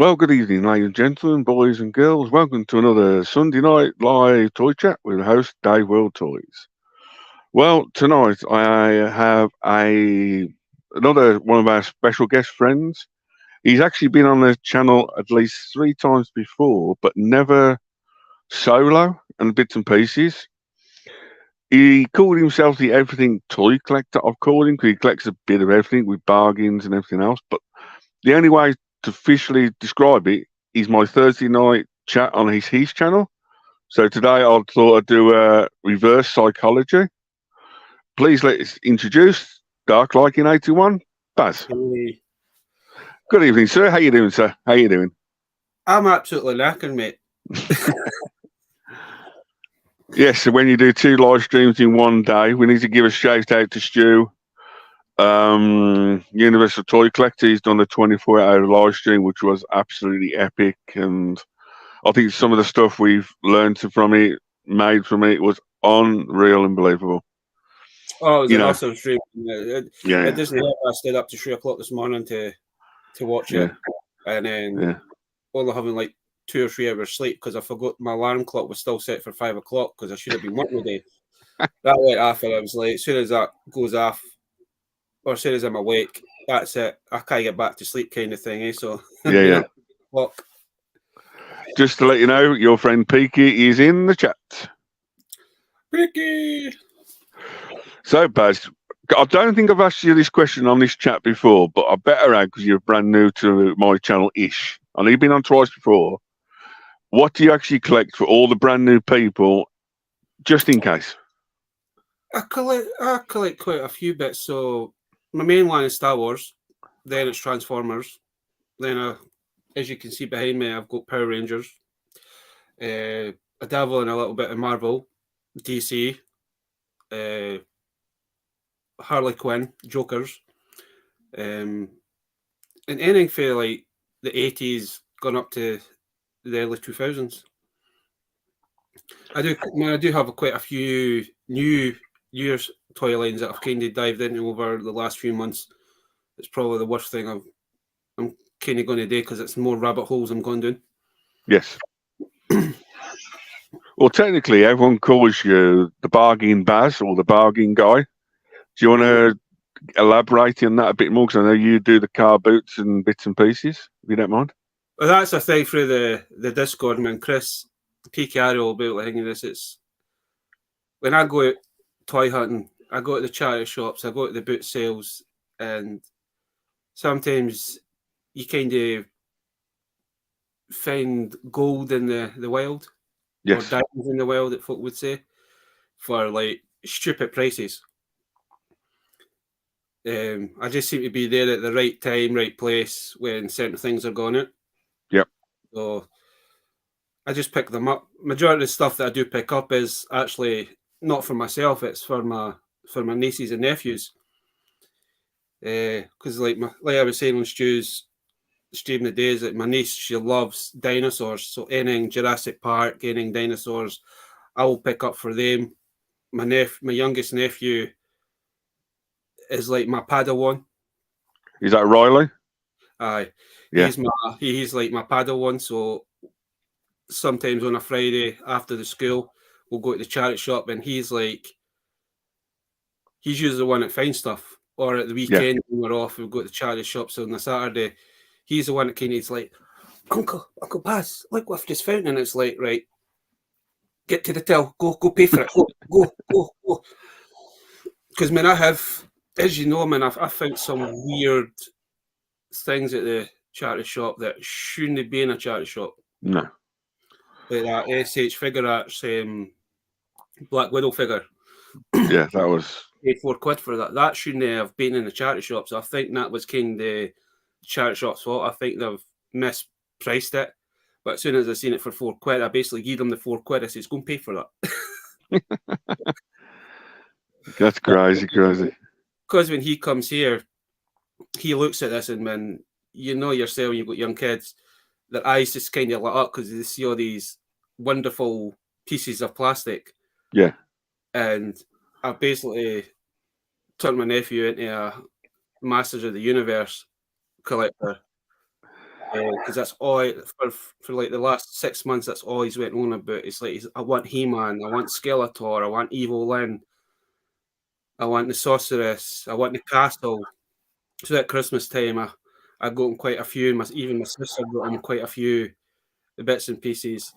Well, good evening, ladies and gentlemen, boys and girls. Welcome to another Sunday night live toy chat with host DavidWorldToys. Well, tonight I have another one of our special guest friends. He's actually been on the channel at least 3 times before, but never solo and bits and pieces. He called himself the Everything Toy Collector. I've called him because he collects a bit of everything with bargains and everything else. But the only way to officially describe it is my Thursday night chat on his channel. So today I thought I'd do a reverse psychology. Please let's introduce Dark Liking 81, Baz. Hey, Good evening, sir. How you doing, sir? How you doing? I'm absolutely knackered, mate. Yes, so when you do 2 live streams in one day, we need to give a shout out to Stu. Universal Toy Collector. He's done a 24-hour live stream, which was absolutely epic. And I think some of the stuff we've learned from it, made from it, was unreal, unbelievable. Oh, it was You an know, awesome stream. It yeah, doesn't help. I stayed up to 3 o'clock this morning to watch yeah, it, and then yeah. only having like 2 or 3 hours sleep because I forgot my alarm clock was still set for 5 o'clock because I should have been working today. That went off, and I was like, as soon as that goes off, or as soon as I'm awake, that's it. I can't get back to sleep, kind of thing. So Yeah, yeah. Clock. Just to let you know, your friend Peaky is in the chat. Ricky. So, Baz, I don't think I've asked you this question on this chat before, but I better add because you're brand new to my channel-ish. I know you've been on twice before. What do you actually collect for all the brand new people, just in case? I collect quite a few bits. So my main line is Star Wars, then it's Transformers, then as you can see behind me, I've got Power Rangers. I dabble in a little bit of Marvel, DC, Harley Quinn, Jokers, and anything for like the 80s gone up to the early 2000s. I do have quite a few new year's toy lines that I've kind of dived into over the last few months. It's probably the worst thing I'm kind of going to do because it's more rabbit holes I'm going down. Yes. Well, technically, everyone calls you the bargain Baz or the bargain guy. Do you want to elaborate on that a bit more? Because I know you do the car boots and bits and pieces, if you don't mind. Well, that's a thing through the Discord, man. Chris PKR will be able to hang in this. It's when I go out toy hunting, I go to the charity shops, I go to the boot sales, and sometimes you kind of find gold in the wild, Yes. or diamonds in the wild, that folk would say, for like stupid prices. I just seem to be there at the right time, right place when certain things are going out. Yep. So I just pick them up. Majority of the stuff that I do pick up is actually not for myself; it's for my nieces and nephews. Because like I was saying on Stu's stream the days, that my niece, she loves dinosaurs. So anything Jurassic Park, anything dinosaurs, I will pick up for them. My youngest nephew is like my Padawan. Is that Riley? Aye, Yeah. he's like my Padawan. So sometimes on a Friday after the school, we'll go to the charity shop, and he's usually the one that finds stuff. Or at the weekend when we're off, we'll go to the charity shops on a Saturday. He's the one that kind of is like, Uncle Baz, look what I've just found. And it's like, right, get to the till, go pay for it, go. Because, man, I have, as you know, man, I've found some weird things at the charity shop that shouldn't be in a charity shop. No. Like that SH Figure Arts Black Widow figure. Yeah, that was... Paid £4 for that. That shouldn't have been in the charity shop. So I think that was kind of the charity shop's fault. I think they've mispriced it. But as soon as I seen it for £4, I basically gave them the £4. I says, go and pay for that. That's crazy. Because when he comes here, he looks at this, and when you know yourself, when you've got young kids, their eyes just kind of light up because they see all these wonderful pieces of plastic. Yeah. And I basically turned my nephew into a Masters of the Universe collector. because that's all for like the last 6 months. That's all he's went on about. It's like I want He-Man, I want Skeletor, I want Evil Lyn, I want the Sorceress, I want the Castle. So at Christmas time, I got him quite a few. Even my sister got him quite a few the bits and pieces.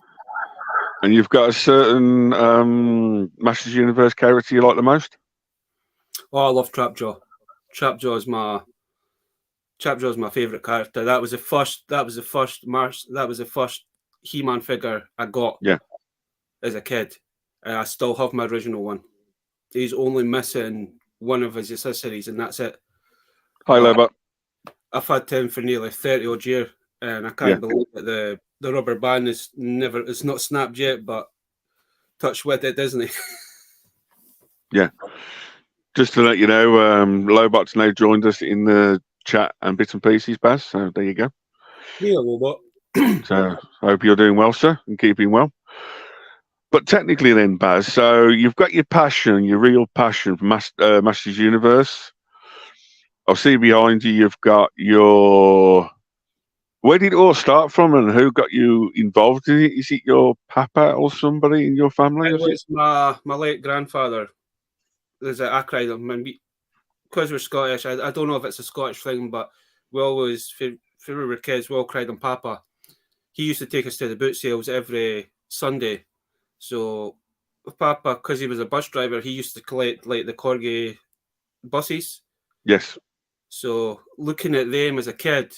And you've got a certain Masters Universe character you like the most? Oh, I love Trapjaw. Trapjaw is my favourite character. That was the first He-Man figure I got as a kid. And I still have my original one. He's only missing one of his accessories, and that's it. Hi, Lobot. I've had him for nearly 30 odd years, and I can't believe that the rubber band it's not snapped yet, but touch with it, isn't it? Yeah. Just to let you know, Lobot's now joined us in the chat and bits and pieces, Baz. So there you go. Yeah, Lobot. So I hope you're doing well, sir, and keeping well. But technically then, Baz, so you've got your passion, your real passion for Masters Universe. I'll see behind you, you've got your... Where did it all start from, and who got you involved in it? Is it your papa or somebody in your family? It was my late grandfather. There's a cried him, because we're Scottish. I don't know if it's a Scottish thing, but we always, when we were kids, we all cried on Papa. He used to take us to the boot sales every Sunday. So Papa, because he was a bus driver, he used to collect like the corgi buses. Yes. So looking at them as a kid,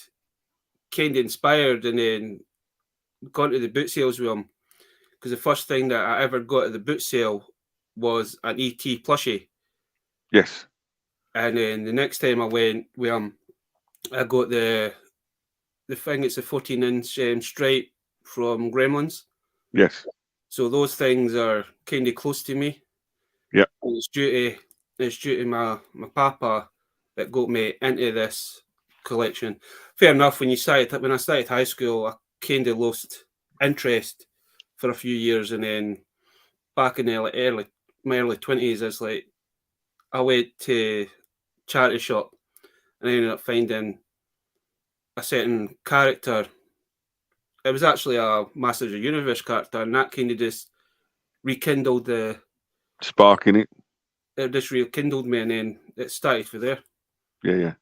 kind of inspired, and then gone to the boot sales with him. Because the first thing that I ever got at the boot sale was an ET plushie. Yes. And then the next time I went with him, I got the thing. It's a 14-inch stripe from Gremlins. Yes. So those things are kind of close to me. Yeah. It's due to my papa that got me into this collection. Fair enough. When I started high school, I kind of lost interest for a few years, and then back in my early 20s, it's like I went to charity shop and I ended up finding a certain character. It was actually a Masters of the Universe character, and that kind of just rekindled the spark in it. It just rekindled me, and then it started from there. Yeah.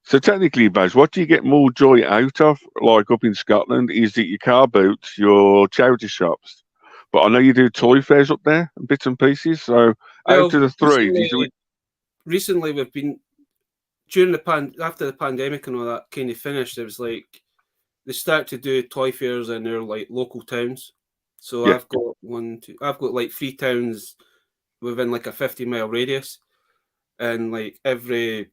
So technically, Baz, what do you get more joy out of, like up in Scotland? Is it your car boots, your charity shops? But I know you do toy fairs up there, and bits and pieces. So out of the three, recently we've been after the pandemic and all that kind of finished. It was like they start to do toy fairs in their like local towns. So I've got like 3 towns within like a 50-mile radius, and like every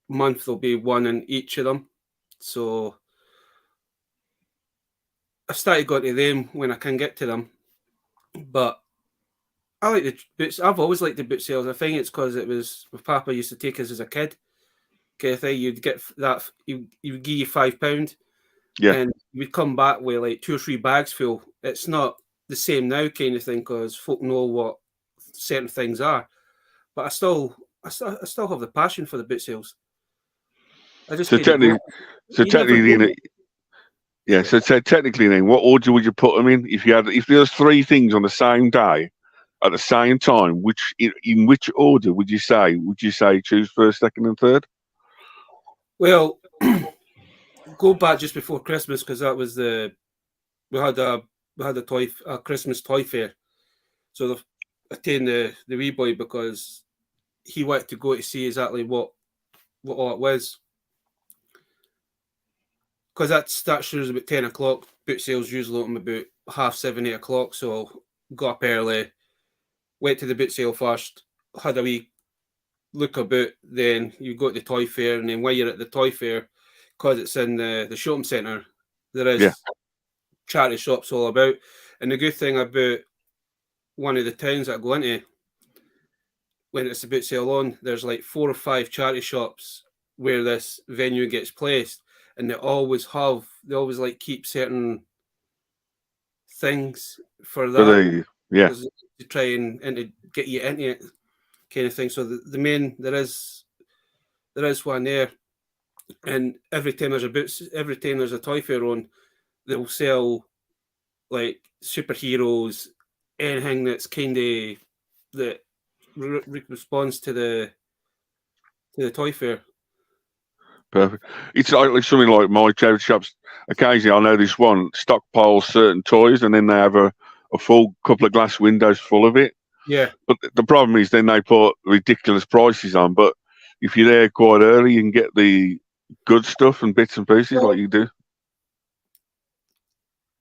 month there'll be one in each of them. So I've started going to them when I can get to them. But I like the boots. I've always liked the boot sales. I think it's because it was my papa used to take us as a kid. Kind of thing. You'd get that. He would give you £5. Yeah. And we'd come back with like 2 or 3 bags full. It's not the same now, kind of thing, because folk know what certain things are. But I still have the passion for the boot sales. So technically, then, what order would you put them in? If there was 3 things on the same day at the same time, in which order would you say? Would you say choose first, second, and third? Well, go back just before Christmas, because that was we had a Christmas toy fair. So I taken the wee boy because he wanted to go to see exactly what all it was. Because that shows about 10 o'clock. Boot sales usually open about 7:30, 8 o'clock. So got up early, went to the boot sale first, had a wee look about. Then you go to the toy fair, and then while you're at the toy fair, because it's in the shopping centre, there is charity shops all about. And the good thing about one of the towns that I go into, when it's a boot sale on, there's like 4 or 5 charity shops where this venue gets placed, and they always like keep certain things for that, to try and to get you into it, kind of thing. So the main there is one there, And every time there's a toy fair on, they'll sell like superheroes, anything that's kind of that responds to the toy fair. Perfect. It's like something like my charity shops. Occasionally, I know this one stockpiles certain toys, and then they have a full couple of glass windows full of it. Yeah. But the problem is, then they put ridiculous prices on. But if you're there quite early, you can get the good stuff and bits and pieces like you do.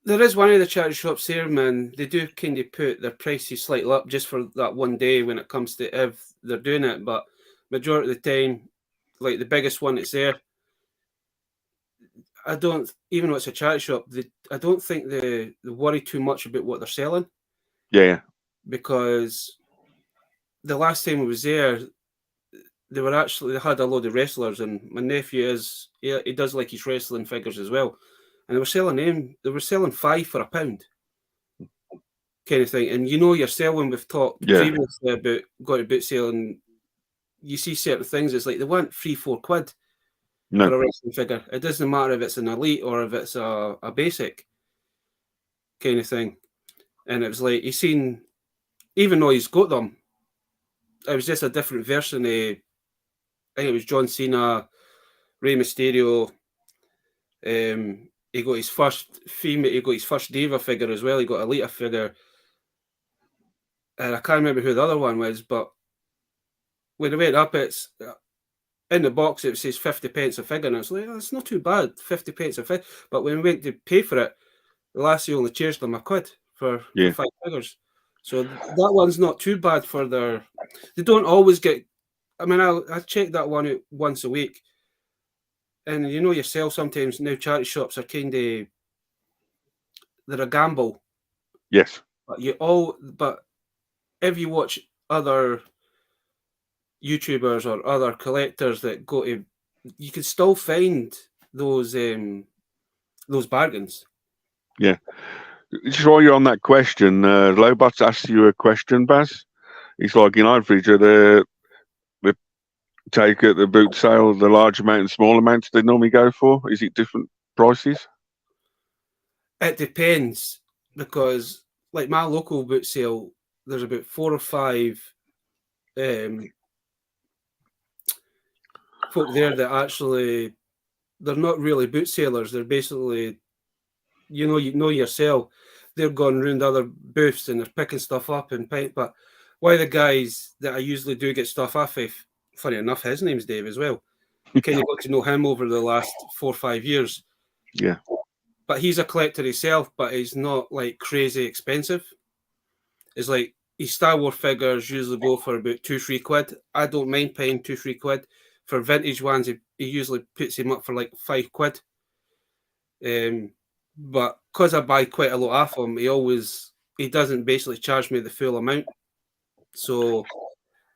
There is one of the charity shops here, man. They do kind of put their prices slightly up just for that one day when it comes to if they're doing it. But majority of the time, like the biggest one that's there, I don't, even though it's a charity shop, I don't think they worry too much about what they're selling. Yeah. Because the last time I was there, they had a load of wrestlers, and my nephew he does like his wrestling figures as well. And they were selling £5 for £1 kind of thing. And you're selling, we've talked previously about boot selling. You see certain things, it's like they want £3-4 for a wrestling figure. It doesn't matter if it's an elite or if it's a basic kind of thing. And it was like, he's seen, even though he's got them, it was just a different version. I think it was John Cena, Rey Mysterio. He got his first female. He got his first diva figure as well. He got a Lita figure, and I can't remember who the other one was. But when I went up, it's in the box. It says 50p a figure, and it's like, oh, it's not too bad, 50p a figure. But when we went to pay for it, the lassie only charged them £1 for 5 figures. So that one's not too bad for their. They don't always get. I mean, I check that one out once a week. And yourself, sometimes now charity shops are they're a gamble. Yes. But if you watch other YouTubers or other collectors that go to, you can still find those bargains. Yeah. Just while you're on that question, Lobot's asked you a question, Baz. It's like in average, they take at the boot sale the large amount and small amounts they normally go for. Is it different prices? It depends, because like my local boot sale, there's about 4 or 5 folk there that actually, they're not really boot sellers. They're basically, yourself, they're going around other booths and they're picking stuff up and paint. But one of the guys that I usually do get stuff off of, funny enough, his name's Dave as well. Kind of got to know him over the last 4 or 5 years. Yeah. But he's a collector himself, but he's not like crazy expensive. It's like his Star Wars figures usually go for about £2-3. I don't mind paying £2-3. For vintage ones, he usually puts him up for like £5. But because I buy quite a lot off him, he doesn't basically charge me the full amount. So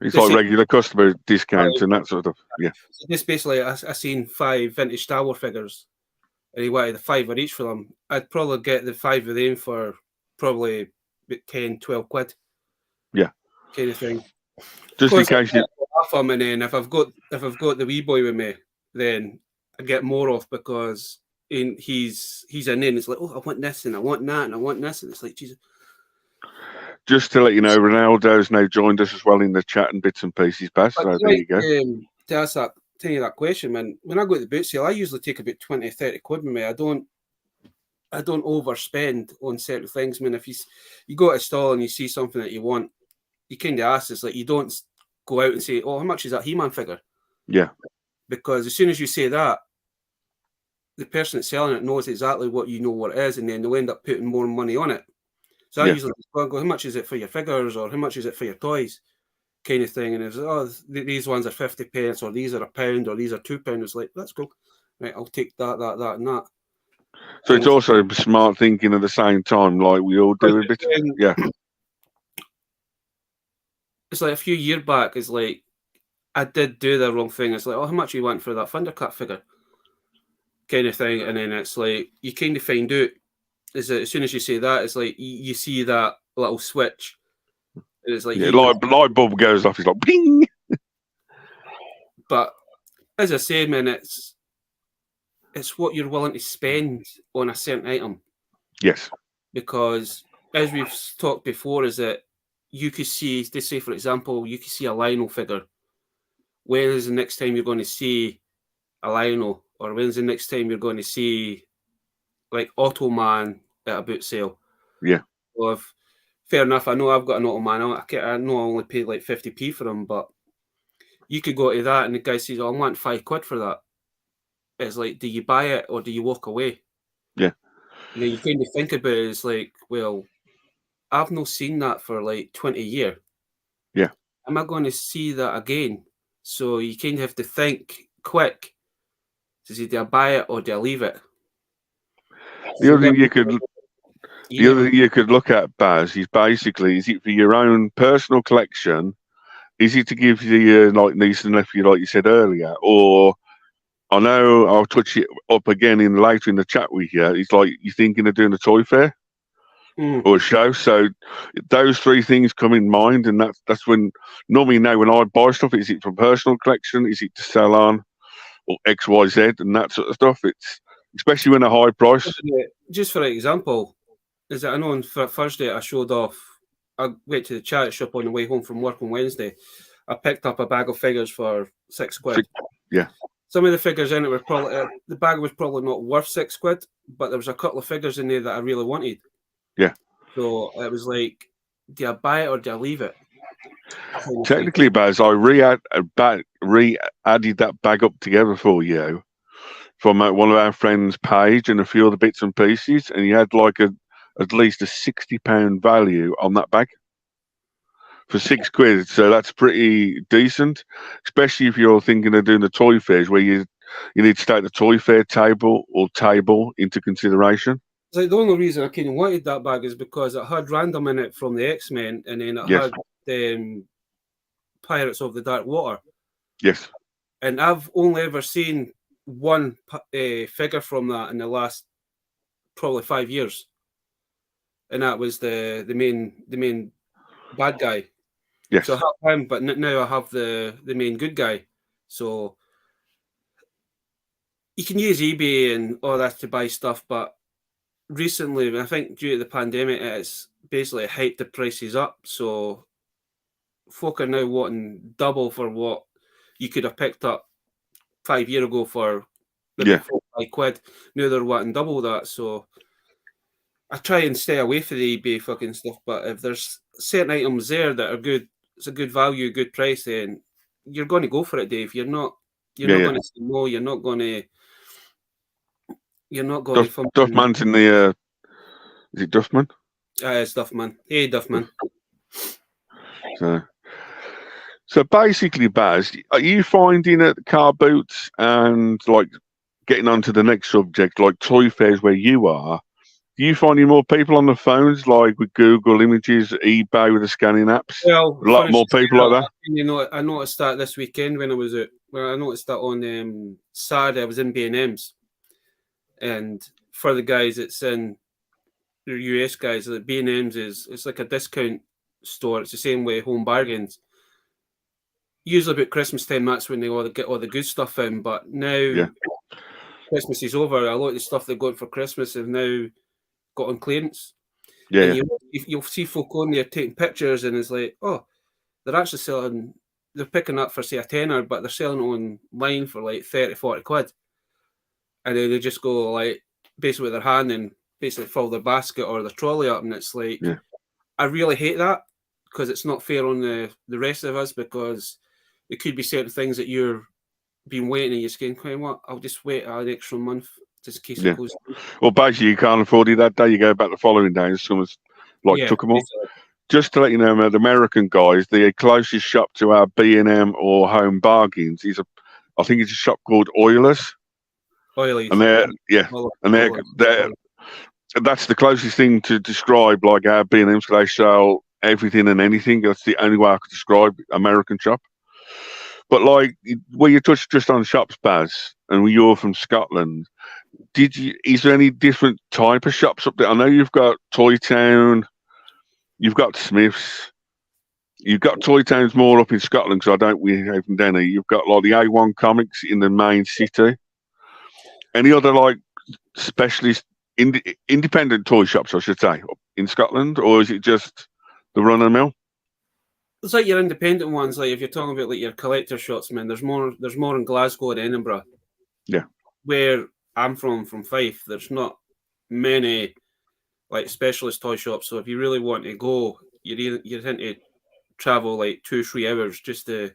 it's like regular customer discounts and that sort of stuff. Yeah. So this basically, I seen 5 vintage Star Wars figures, and he wanted the £5 each for them. I'd probably get the 5 of them for probably about £10-12. Yeah. Kind of thing. Just in case you off him, and then if I've got the wee boy with me, then I get more off, because he's in there and it's like, oh, I want this and I want that and I want this, and it's like, Jesus. Just to let you know, Ronaldo's now joined us as well in the chat and bits and pieces, Baz. So there you go. To tell you that question, man, when I go to the boot sale, I usually take about 20-30 quid with me. I don't overspend on certain things, man. If you go to a stall and you see something that you want, you kind of ask. It's like, you don't go out and say, oh, how much is that He-Man figure? Yeah. Because as soon as you say that, the person that's selling it knows exactly what it is, and then they'll end up putting more money on it. So I usually go, how much is it for your figures, or how much is it for your toys, kind of thing. And it's, oh, these ones are 50p, or these are £1, or these are £2. It's like, let's go. Right, I'll take that, and that. So it's also smart thinking at the same time, like we all do a bit. Yeah. It's like a few years back, it's like, I did do the wrong thing. It's like, oh, how much you want for that Thundercat figure? Kind of thing. And then it's like, you kind of find out, as soon as you say that, it's like, you see that little switch. And it's like, light bulb goes off, it's like, ping! But as I say, man, it's it's what you're willing to spend on a certain item. Yes. Because as we've talked before, is that you could see, let's say for example, you could see a Lionel figure. When is the next time you're going to see a Lionel, or when's the next time you're going to see like Automan at a boot sale? Yeah. Well, fair enough. I know I've got an Automan. I know I only paid like 50p for him, but you could go to that and the guy says, "Oh, I want £5 for that." It's like, do you buy it or do you walk away? Yeah. And then you kind of think about it, it's like, well, I've not seen that for like 20 years. Yeah. Am I going to see that again? So you kind of have to think quick. Do I buy it or do I leave it? The other thing you could look at, Baz, is basically, is it for your own personal collection? Is it to give your like niece and nephew, like you said earlier, or I know I'll touch it up again later in the chat with you. It's like you're thinking of doing a toy fair or a show. So those three things come in mind, and that's when normally now when I buy stuff, is it for personal collection? Is it to sell on or X, Y, Z, and that sort of stuff? It's especially when a high price. Just for example, is that I know on Thursday I showed off. I went to the charity shop on the way home from work on Wednesday. I picked up a bag of figures for £6. Yeah. Some of the figures in it were probably the bag was probably not worth £6, but there was a couple of figures in there that I really wanted. Yeah. So it was like, do I buy it or do I leave it? Technically, Baz, I re-added that bag up together for you from one of our friends' page and a few other bits and pieces, and you had like at least a £60 value on that bag for £6. So that's pretty decent, especially if you're thinking of doing the toy fairs where you need to take the toy fair table into consideration. Like the only reason I kind of wanted that bag is because it had random in it from the X-Men, and then it had Pirates of the Dark Water. Yes. And I've only ever seen one figure from that in the last probably 5 years, and that was the main bad guy. Yes. So I have him, but now I have the main good guy. So you can use eBay and all that to buy stuff, but recently, I think due to the pandemic, it's basically hyped the prices up. So folk are now wanting double for what you could have picked up 5 years ago for maybe £4-5. Now they're wanting double that. So I try and stay away from the eBay fucking stuff. But if there's certain items there that are good, it's a good value, good price, then you're going to go for it, Dave. You're not going to say no. You're not going to. Duffman's in the. Is it Duffman? It's Duffman. Hey, Duffman. So basically, Baz, are you finding at car boots and like getting onto the next subject, like toy fairs where you are? Do you finding more people on the phones, like with Google Images, eBay with the scanning apps? Well, a lot more people like that. You know, I noticed that this weekend when I was out. Well, I noticed that on Saturday I was in B&M's, and for the guys, it's in the US guys. Like B&M's it's like a discount store. It's the same way Home Bargains. Usually about Christmas time, that's when they get all the good stuff in. But now Christmas is over. A lot of the stuff they've got for Christmas have now got on clearance. Yeah. You'll see folk on there taking pictures, and it's like, oh, they're actually selling. They're picking up for say a tenner, but they're selling it online for like 30-40 quid. And then they just go like basically with their hand and basically fill their basket or their trolley up, and it's like, I really hate that because it's not fair on the rest of us, because it could be certain things that you're been waiting and you're just going, what? I'll just wait an extra month just in case it goes. Well, basically, you can't afford it that day. You go back the following day, and someone's took them all. Just to let you know, the American guys, the closest shop to our B&M or Home Bargains is I think it's a shop called Oilers. And that's the closest thing to describe like our B&M. So they sell everything and anything. That's the only way I could describe American shop. But like where you touched just on shops, Baz, and you're from Scotland, is there any different type of shops up there? I know you've got Toy Town, you've got Smiths, you've got Toy Towns more up in Scotland, because we have them down here. You've got like the A1 Comics in the main city. Any other like specialist independent toy shops, I should say, in Scotland, or is it just the run of the mill? It's like your independent ones. Like if you're talking about like your collector shops, man, there's more in Glasgow and Edinburgh. Yeah. Where I'm from Fife, there's not many like specialist toy shops. So if you really want to go, you're going to travel like 2-3 hours just to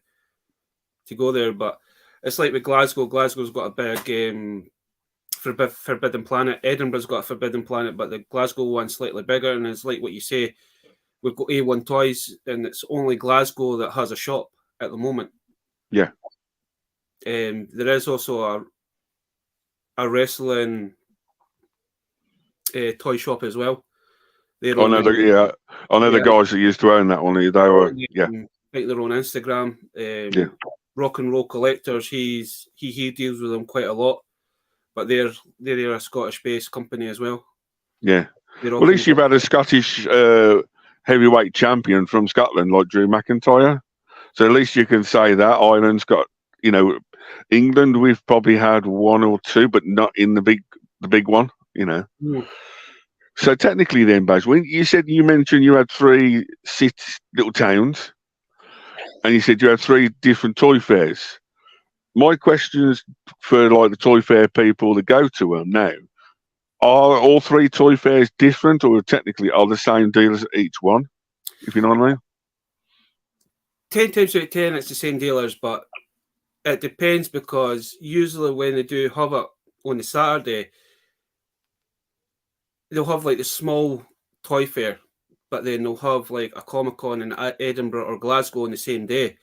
go there. But it's like with Glasgow. Glasgow's got a big Forbidden Planet. Edinburgh's got a Forbidden Planet, but the Glasgow one's slightly bigger. And it's like what you say, we've got A1 Toys, and it's only Glasgow that has a shop at the moment. Yeah. There is also a wrestling toy shop as well. I know the guys that used to own that one. They were like their own Instagram. Rock and Roll Collectors. He deals with them quite a lot, but they're a Scottish-based company as well. Yeah. Well, at least you've had a Scottish heavyweight champion from Scotland, like Drew McIntyre. So at least you can say that Ireland's got, England. We've probably had one or two, but not in the big one. So technically, then, Baz, when you mentioned you had 3 little towns, and you said you had 3 different toy fairs. My question is for like the toy fair people that go to them now: are all 3 toy fairs different, or technically are the same dealers at each one? If you know what I mean. 10 times out of 10, it's the same dealers, but it depends because usually when they do have it on the Saturday, they'll have like the small toy fair, but then they'll have like a Comic-Con in Edinburgh or Glasgow on the same day.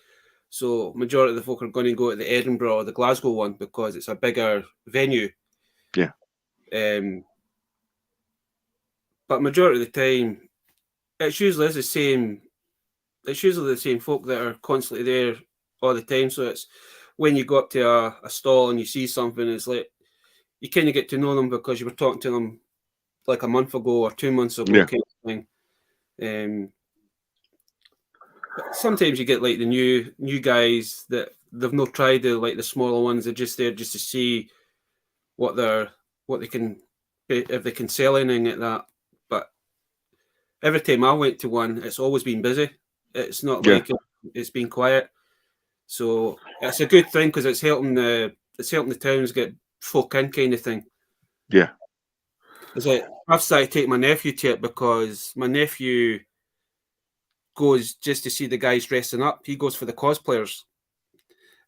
So majority of the folk are going to go to the Edinburgh or the Glasgow one because it's a bigger venue. Yeah. But majority of the time, it's usually the same. It's usually the same folk that are constantly there all the time. So it's when you go up to a stall and you see something, it's like you kind of get to know them because you were talking to them like a month ago or 2 months ago, kind of thing. Sometimes you get like the new guys that they've not tried the smaller ones. They're just there just to see what they can, if they can sell anything at that. But every time I went to one, it's always been busy. It's not like it's been quiet. So it's a good thing because it's helping the towns get folk in, kind of thing. Yeah. It's like I've started to take my nephew to it because my nephew goes just to see the guys dressing up. He goes for the cosplayers.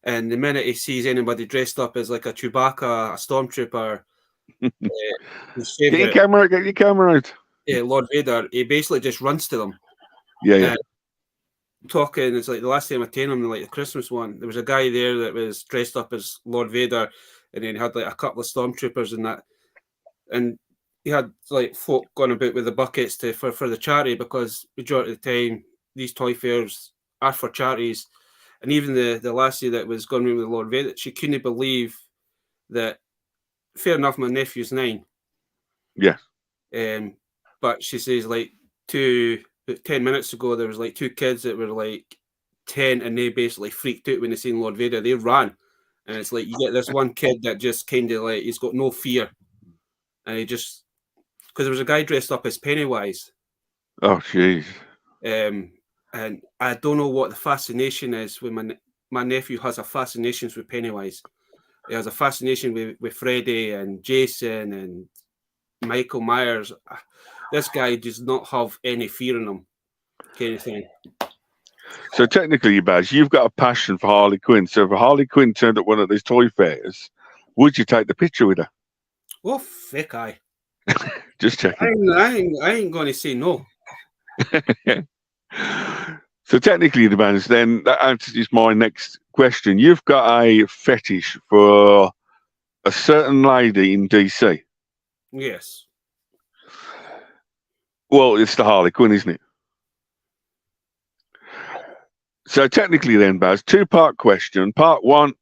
And the minute he sees anybody dressed up as like a Chewbacca, a Stormtrooper, get your camera out. Lord Vader, he basically just runs to them. Yeah. Talking, it's like the last time I came him, like the Christmas one, there was a guy there that was dressed up as Lord Vader, and then had like a couple of Stormtroopers and that. And he had like folk going about with the buckets for the charity because majority of the time these toy fairs are for charities. And even the lassie that was going with Lord Vader, she couldn't believe that. Fair enough, my nephew's 9. Yeah. But she says like 10 minutes ago there was like 2 kids that were like 10 and they basically freaked out when they seen Lord Vader. They ran, and it's like you get this one kid that just kind of like he's got no fear, and he just because there was a guy dressed up as Pennywise. Oh jeez. And I don't know what the fascination is when my nephew has a fascination with Pennywise. He has a fascination with Freddy and Jason and Michael Myers. This guy does not have any fear in him, kind of thing. So technically, Baz, you've got a passion for Harley Quinn. So if Harley Quinn turned up one of these toy fairs, would you take the picture with her? Oh, feck aye. Just checking. I ain't going to say no. So technically, the bands, then that answers my next question. You've got a fetish for a certain lady in DC. Yes. Well, it's the Harley Quinn, isn't it? So technically then, Baz, 2-part question. Part 1,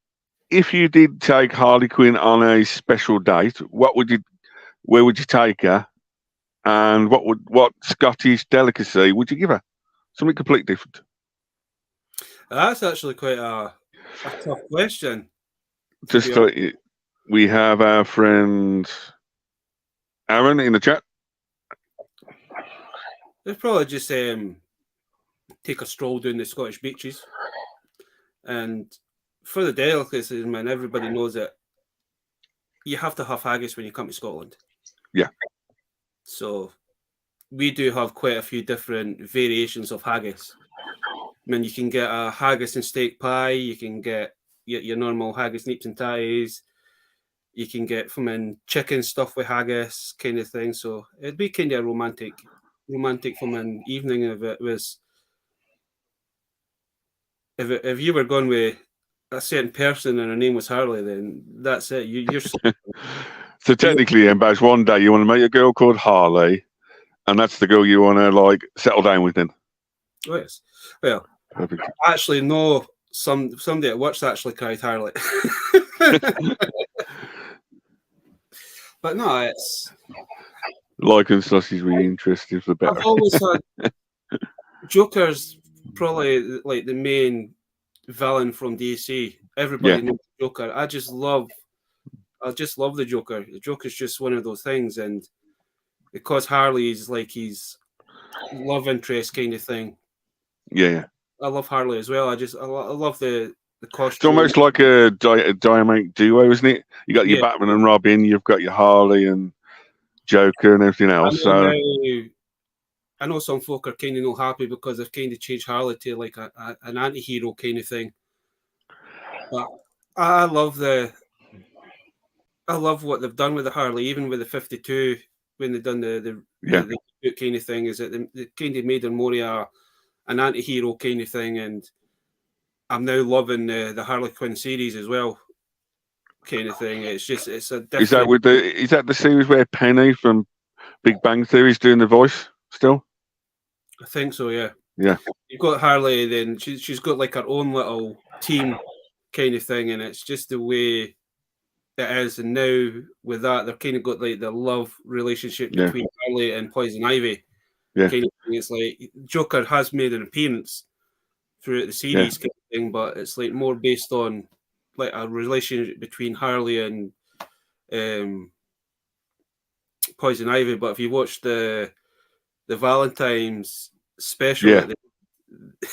if you did take Harley Quinn on a special date, where would you take her? And what Scottish delicacy would you give her? Something completely different. That's actually quite a tough question. Just we have our friend Aaron in the chat. Let's probably just take a stroll down the Scottish beaches. And for the delicacies, man, everybody knows that you have to have haggis when you come to Scotland. Yeah. So we do have quite a few different variations of haggis. I mean, you can get a haggis and steak pie. You can get your normal haggis, neeps and tatties. You can get from in chicken stuff with haggis kind of thing. So it'd be kind of romantic from an evening if it was. If you were going with a certain person and her name was Harley, then that's it. You're So technically, Baz, one day you want to meet a girl called Harley, and that's the girl you want to like settle down with. Then. Oh, yes. Well, Perfect. I actually know somebody at work's actually cried Harley. But no, it's Like and sausage really interesting for the better. I've always had Joker's probably like the main villain from DC. Everybody knows Joker. I just love the Joker. The Joker's just one of those things, and because Harley is like his love interest kind of thing. Yeah. I love Harley as well. I love the costume. It's almost like a dynamic duo, isn't it? You got your Batman and Robin, you've got your Harley and Joker and everything else. I know some folk are kind of not happy because they've kind of changed Harley to like an anti-hero kind of thing. But I love what they've done with the Harley, even with the 52 when they've done the kind of thing. Is that they kind of made her more an anti-hero kind of thing, and I'm now loving the Harley Quinn series as well, kind of thing. It's a different. Is that the series where Penny from Big Bang Theory is doing the voice still? I think so, yeah. Yeah. You've got Harley, then she's got like her own little team kind of thing, and it's just the way it is. And now with that, they've kind of got like the love relationship between Harley and Poison Ivy. Yeah. Kind of thing. It's like Joker has made an appearance throughout the series kind of thing, but it's like more based on like a relationship between Harley and Poison Ivy. But if you watch the Valentine's special,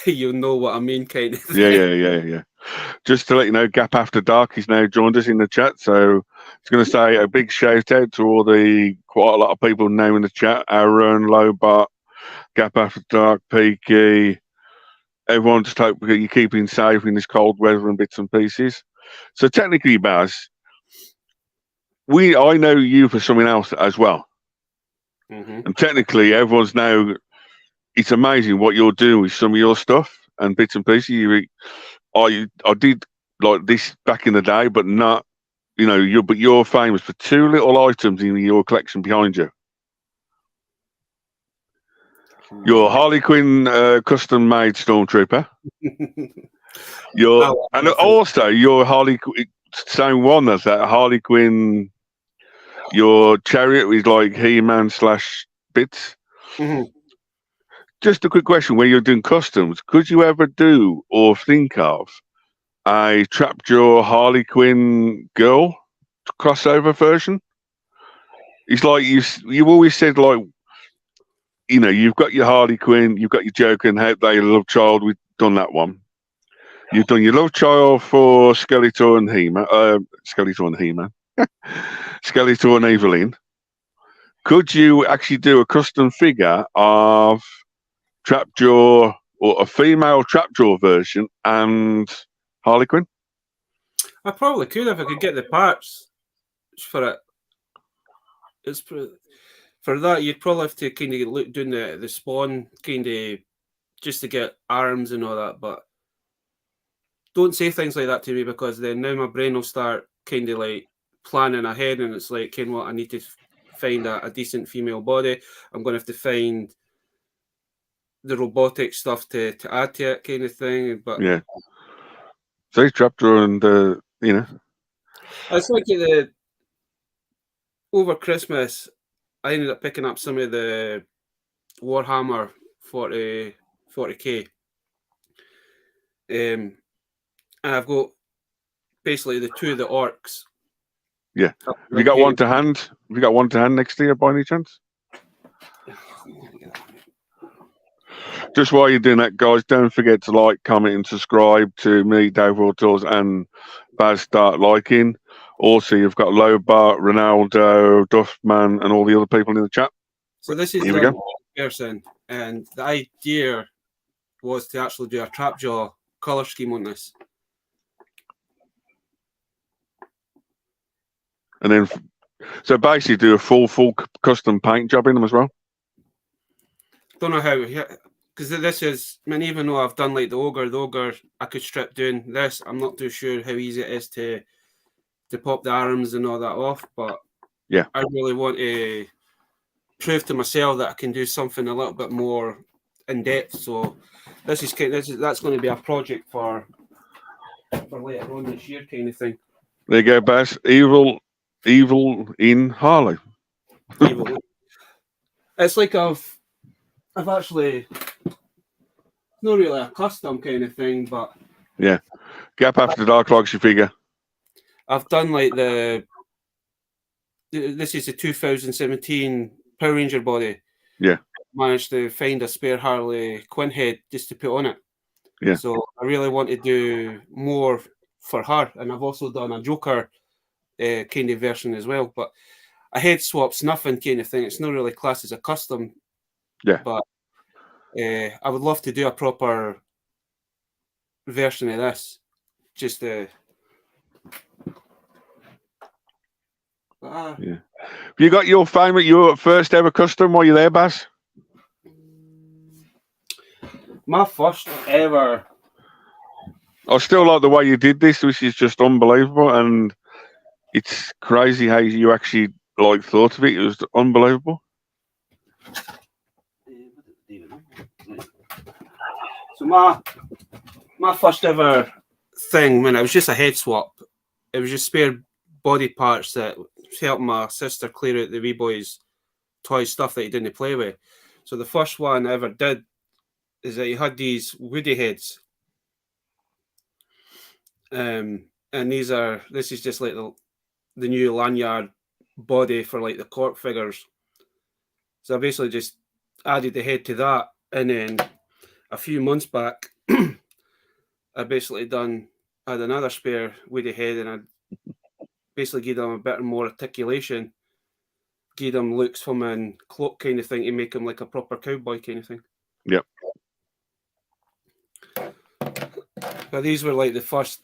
you'll know what I mean, kind of thing. Yeah. Just to let you know, Gap After Dark has now joined us in the chat. So I was going to say a big shout out to quite a lot of people now in the chat. Aaron, Lobot, Gap After Dark, Peaky. Everyone, just hope you're keeping safe in this cold weather and bits and pieces. So technically, Baz, I know you for something else as well. Mm-hmm. And technically, everyone's now. It's amazing what you're doing with some of your stuff and bits and pieces. I did like this back in the day, but not, you're famous for two little items in your collection behind you. Your Harley Quinn custom-made Stormtrooper. And also your Harley, same one as that Harley Quinn. Your chariot with like He-Man / bits. Mm-hmm. Just a quick question: when you're doing customs, could you ever do or think of a Trapjaw Harley Quinn girl crossover version? It's like you've always said, like, you've got your Harley Quinn, you've got your Joker, and how they love child. We've done that one. You've done your love child for Skeletor and He-Man, Skeletor and Evelyn. Could you actually do a custom figure of Trapjaw or a female Trapjaw version and Harley Quinn? I probably could if I could get the parts for it. It's for that you'd probably have to kind of look doing the spawn kind of just to get arms and all that. But don't say things like that to me, because then now my brain will start kind of like planning ahead, and it's like, I need to find a decent female body. I'm going to have to find the robotic stuff to add to it, kind of thing. But yeah, say Trapjaw and it's like over Christmas, I ended up picking up some of the Warhammer 40K. And I've got basically the two of the orcs Yeah. Have you got one to hand? Have you got one to hand next to you by any chance? Just while you're doing that, guys, don't forget to like, comment, and subscribe to me, DavidWorldToys, and Baz Start Liking. Also, you've got Lobar, Ronaldo, Duffman, and all the other people in the chat. So this is the person, and the idea was to actually do a trap jaw color scheme on this. And then, so basically do a full custom paint job in them as well. Don't know how, because this is, I mean, even though I've done like the ogre, I could strip doing this. I'm not too sure how easy it is to pop the arms and all that off, but yeah, I really want to prove to myself that I can do something a little bit more in depth. So that's going to be a project for later on this year, kind of thing. There you go, Baz. Evil in Harley. Evil. It's like I've actually, not really a custom kind of thing, but yeah, Gap After Dark likes your figure. I've done like this is the 2017 Power Ranger body. Yeah. Managed to find a spare Harley Quinn head just to put on it. Yeah. So I really want to do more for her, and I've also done a Joker kind of version as well. But a head swap's nothing kind of thing. It's not really classed as a custom. Yeah. But I would love to do a proper version of this. Just yeah. You got your first ever custom while you're there, Baz? My first ever. I still like the way you did this, which is just unbelievable, and it's crazy how you actually thought of it. It was unbelievable. So my first ever thing, when it was just a head swap, it was just spare body parts that helped my sister clear out the wee boy's toy stuff that he didn't play with. So the first one I ever did is that he had these Woody heads. And this is just like the new lanyard body for like the cork figures. So I basically just added the head to that, and then a few months back I basically had another spare Woody head, and I basically gave them a bit more articulation, gave them looks from a cloak kind of thing to make him like a proper cowboy kind of thing. Yep. But these were like the first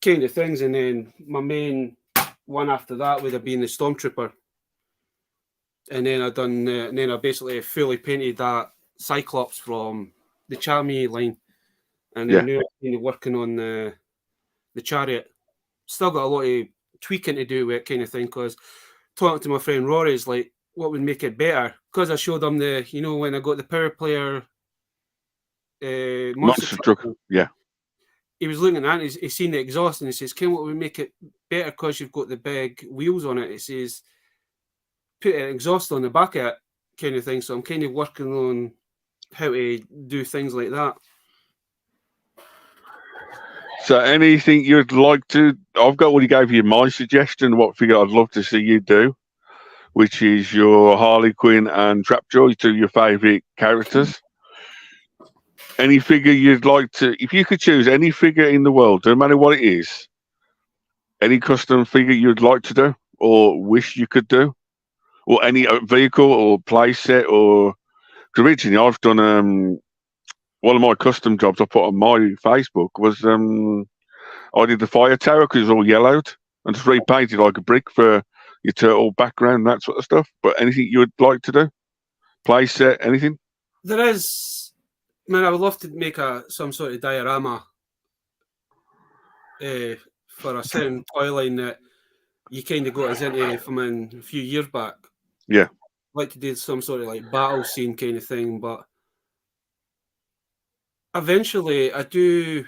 kind of things, and then my main one after that would have been the Stormtrooper, and then I basically fully painted that Cyclops from the Chami line, and then now I'm working on the Chariot. Still got a lot of tweaking to do with it kind of thing, because talking to my friend Rory is like, what would make it better? Because I showed him when I got the Power Player monster truck. Yeah. He was looking at it, he's seen the exhaust, and he says, Ken, what would make it better? Because you've got the big wheels on it. He says, put an exhaust on the back of it kind of thing. So I'm kind of working on how to do things like that. So anything you'd like to, I've got already gave you my suggestion, what figure I'd love to see you do, which is your Harley Quinn and Trapjaw, two of your favourite characters. Any figure you'd like to, if you could choose any figure in the world, no matter what it is, any custom figure you'd like to do or wish you could do, or any vehicle or play set, or originally I've done one of my custom jobs I put on my Facebook was I did the fire tower because it was all yellowed and just repainted like a brick for your turtle background, that sort of stuff. But anything you would like to do? Play set, anything? There is, man, I would love to make some sort of diorama for a certain toy line that you kind of got us into from a few years back. Yeah. I'd like to do some sort of like battle scene kind of thing, but eventually I did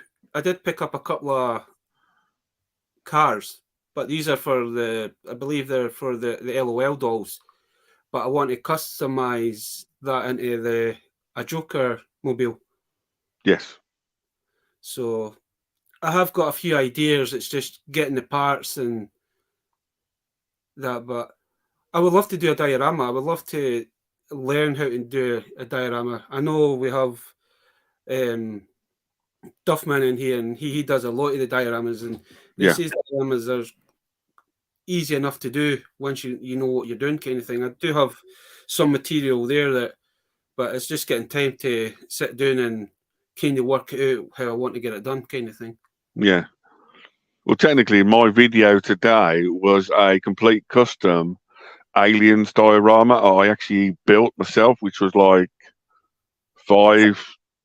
pick up a couple of cars, but these are I believe they're for the LOL dolls, but I want to customize that into a Joker mobile. Yes. So I have got a few ideas. It's just getting the parts and that, but I would love to do a diorama. I would love to learn how to do a diorama. I know we have Duffman in here, and he does a lot of the dioramas, and he says dioramas are easy enough to do once you know what you're doing, kind of thing. I do have some material there but it's just getting time to sit down and kind of work it out how I want to get it done, kind of thing. Yeah. Well, technically, my video today was a complete custom aliens diorama I actually built myself, which was like probably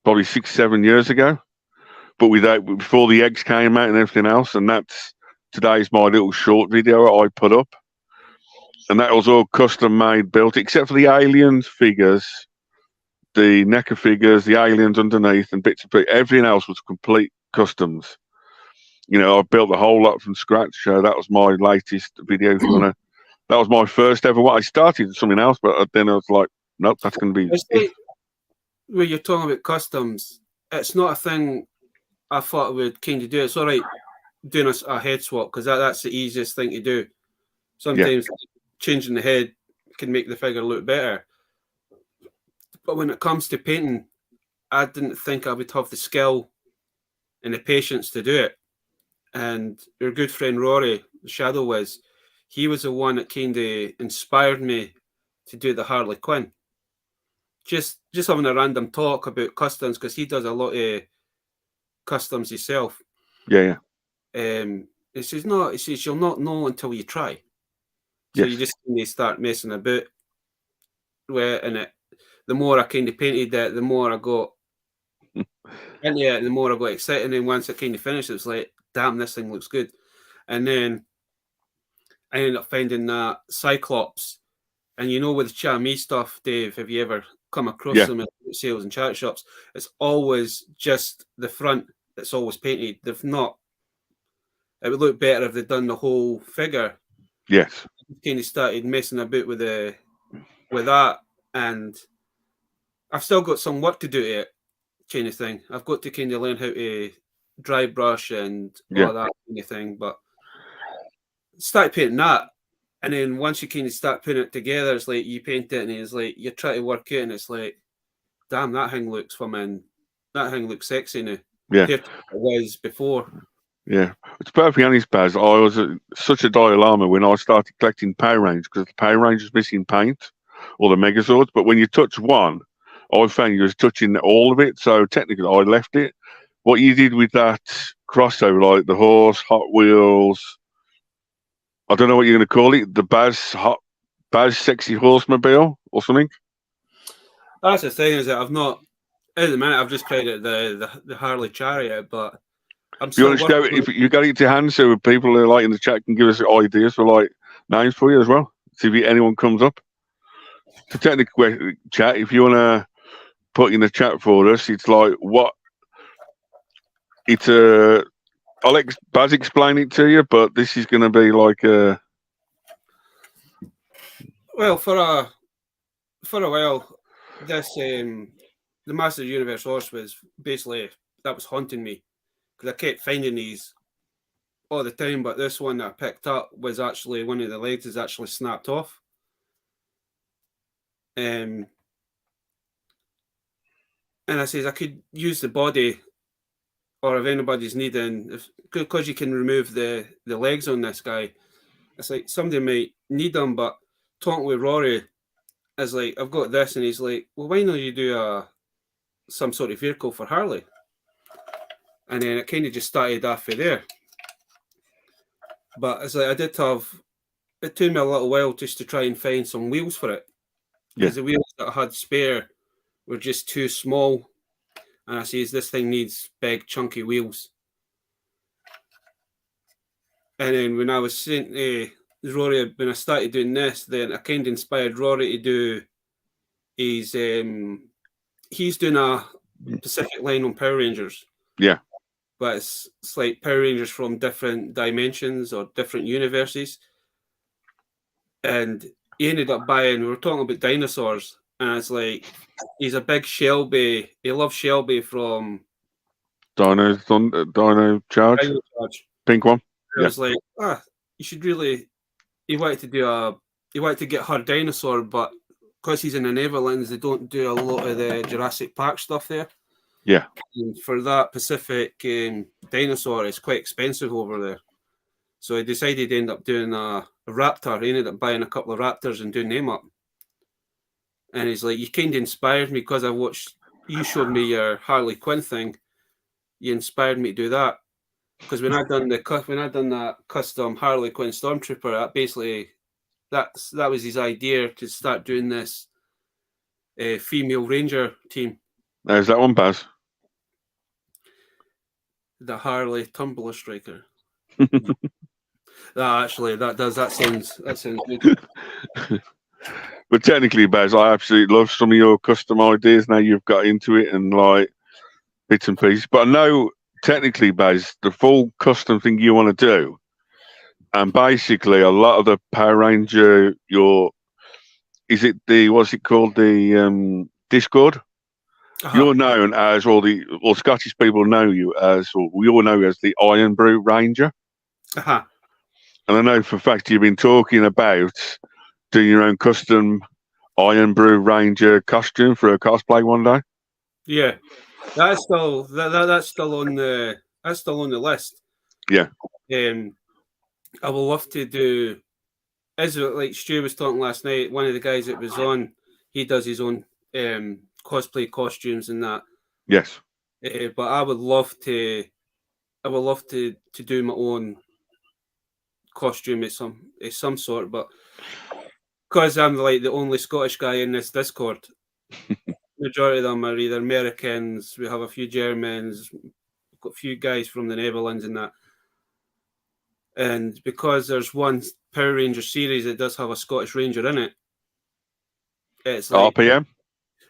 6-7 years ago. But before the eggs came out and everything else, and today's my little short video I put up, and that was all custom made, built, except for the aliens figures, the NECA figures, the aliens underneath, and bits of everything else was complete customs. You know, I built the whole lot from scratch. So that was my latest video. If you want to, that was my first ever one. I started something else, but then I was like, nope, that's going to be it. Where you're talking about customs, it's not a thing I thought I would kind of do. It's all right doing a head swap because that's the easiest thing to do. Sometimes changing the head can make the figure look better. But when it comes to painting, I didn't think I would have the skill and the patience to do it. And your good friend Rory, Shadow Wiz, he was the one that kind of inspired me to do the Harley Quinn. Just having a random talk about customs, because he does a lot of customs himself. Yeah. He says, you'll not know until you try. So you just kind of start messing about with it. The more I kind of painted it, the more I got into it, the more I got excited. And then once I kind of finished, it was like, damn, this thing looks good. And then I ended up finding that Cyclops. And you know, with the Chamee stuff, Dave, have you ever come across them at sales and chat shops? It's always just the front that's always painted. They've not. It would look better if they'd done the whole figure. Yes. I kind of started messing about with that, and I've still got some work to do to it, kind of thing. I've got to kind of learn how to dry brush and all that kind of thing. But start painting that, and then once you kind of start putting it together, it's like you paint it, and it's like you try to work it, and it's like, damn, that thing looks that thing looks sexy now. Yeah, compared to what it was before. Yeah, it's perfectly honest, Baz. I was such a diorama when I started collecting Power Rangers because the Power Rangers missing paint or the Megazords. But when you touch one, I found you was touching all of it. So technically, I left it. What you did with that crossover, like the horse, Hot Wheels, I don't know what you're going to call it, the Baz Sexy Horsemobile or something. That's the thing, is that I've not, at the minute, I've just played it the Harley Chariot, but I'm still working. If you got it to hand, so people are like in the chat can give us ideas for like names for you as well. See if anyone comes up. So technically, chat, if you want to put in the chat for us, it's like what it's a. I'll let Baz explain it to you, but this is going to be like a. Well, for a while, this the Master Universe horse was basically, that was haunting me because I kept finding these all the time. But this one that I picked up was actually, one of the legs is actually snapped off. And I says I could use the body, or if anybody's needing, because you can remove the legs on this guy, it's like somebody might need them. But talking with Rory, is like, I've got this, and he's like, well, why don't you do some sort of vehicle for Harley? And then it kind of just started off of there. But it's like, it took me a little while just to try and find some wheels for it, because the wheels that I had spare were just too small. And I says, this thing needs big, chunky wheels. And then when I was saying to Rory, when I started doing this, then I kind of inspired Rory to do his, he's doing a Pacific line on Power Rangers. Yeah. But it's like Power Rangers from different dimensions or different universes. And he ended up buying, we were talking about dinosaurs, and it's like, he's a big Shelby. He loves Shelby from Dino Charge. Dino Charge. Pink one. I was like, you should really, he wanted to get her dinosaur, but because he's in the Netherlands, they don't do a lot of the Jurassic Park stuff there. Yeah. And for that Pacific dinosaur, it's quite expensive over there. So he decided to end up doing a raptor. He ended up buying a couple of raptors and doing them up. And he's like, you kind of inspired me because I watched, you showed me your Harley Quinn thing. You inspired me to do that. Because when I done that custom Harley Quinn Stormtrooper, that was his idea to start doing this female Ranger team. There's that one, Baz. The Harley Tumbler Striker. That sounds good. But technically, Baz, I absolutely love some of your custom ideas. Now you've got into it and like bits and pieces. But I know technically, Baz, the full custom thing you want to do, and basically a lot of the Power Ranger, what's it called, the Discord? You're known as, Scottish people know you as, or we all know you as the Iron Brew Ranger. And I know for a fact you've been talking about doing your own custom Iron Brew Ranger costume for a cosplay one day. Yeah, that's still on the list. Yeah. I will love to do, as like Stu was talking last night. One of the guys that was on, he does his own cosplay costumes and that. Yes. But I would love to do my own costume of some sort, but because I'm like the only Scottish guy in this Discord, majority of them are either Americans. We have a few Germans, we've got a few guys from the Netherlands and that. And because there's one Power Ranger series that does have a Scottish Ranger in it, it's like RPM.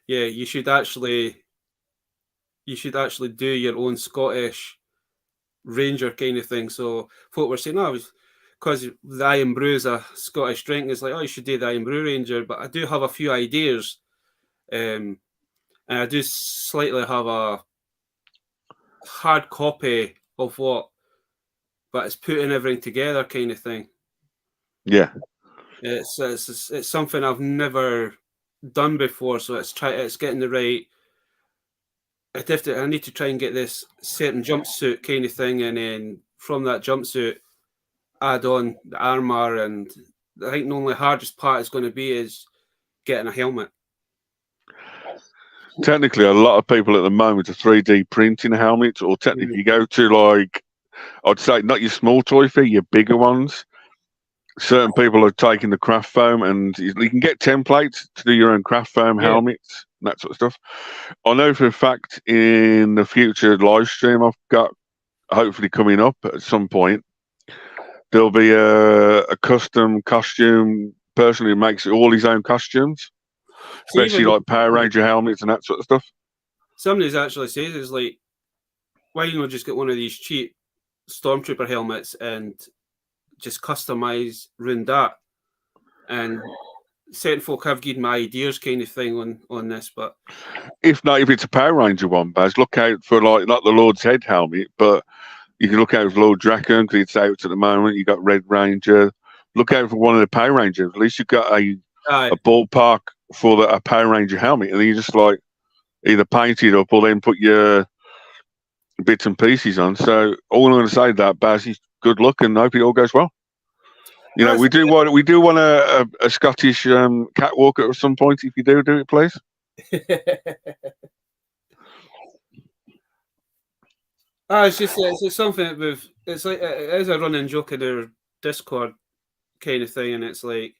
Yeah, you should actually do your own Scottish Ranger kind of thing. So folk were saying, because the Iron Brew is a Scottish drink, it's like, you should do the Iron Brew Ranger. But I do have a few ideas, and I do slightly have a hard copy of what, but it's putting everything together kind of thing. Yeah, it's something I've never done before, so it's getting the right. I need to try and get this certain jumpsuit kind of thing, and then from that jumpsuit, add on the armor. And I think the only hardest part is going to be is getting a helmet. Technically, a lot of people at the moment are 3D printing helmets, or technically, you go to like, I'd say not your small toy fair, your bigger ones. Certain people are taking the craft foam, and you can get templates to do your own craft foam helmets and that sort of stuff. I know for a fact in the future live stream I've got hopefully coming up at some point, there'll be a custom costume person who makes all his own costumes, especially like Power Ranger helmets and that sort of stuff. Somebody's actually says it's like, why not just get one of these cheap Stormtrooper helmets and just customize around that? And certain folk have given me ideas kind of thing on this, but if it's a Power Ranger one, Baz, look out for like not the Lord's Head helmet, but you can look out for Lord Draken because it's out at the moment. You got Red Ranger. Look out for one of the Power Rangers. At least you've got a ballpark for a Power Ranger helmet, and then you just like either paint it up or then put your bits and pieces on. So all I'm going to say that, Baz, is good luck and hope it all goes well. You know, we do want a Scottish catwalk at some point. If you do it, please. It's something it's like it is a running joke in their Discord kind of thing, and it's like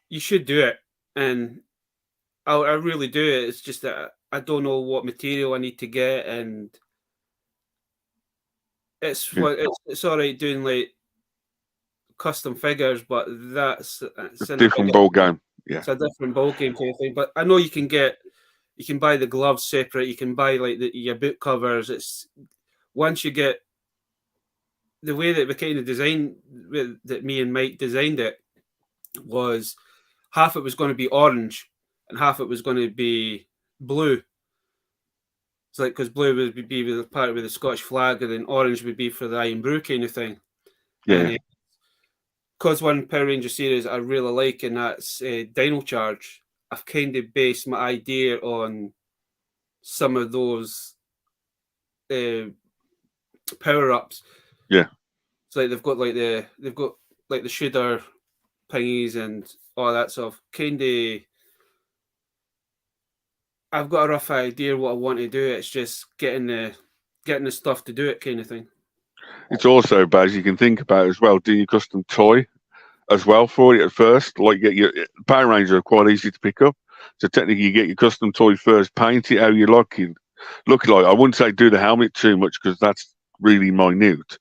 you should do it, and I really do it. It's just that I don't know what material I need to get, and it's all right doing like custom figures, but it's a different ball game. Yeah, it's a different ball game kind of thing. But I know you can buy the gloves separate. You can buy like your boot covers. It's once you get the way that we kind of designed that me and Mike designed it was half it was going to be orange and half it was going to be blue. It's like because blue would be with part with the Scottish flag, and then orange would be for the Iron Brew kind of thing. Yeah. because one Power Ranger series I really like, and that's Dino Charge. I've kind of based my idea on some of those power ups. Yeah. It's like they've got like the shooter pingies and all that stuff. Kind of, I've got a rough idea what I want to do. It's just getting the stuff to do it, kind of thing. It's also, Baz, you can think about as well, do your custom toy as well for it at first. Like, get your Power Rangers are quite easy to pick up. So technically, you get your custom toy first, paint it how you like it. Look like, I wouldn't say do the helmet too much because that's really minute.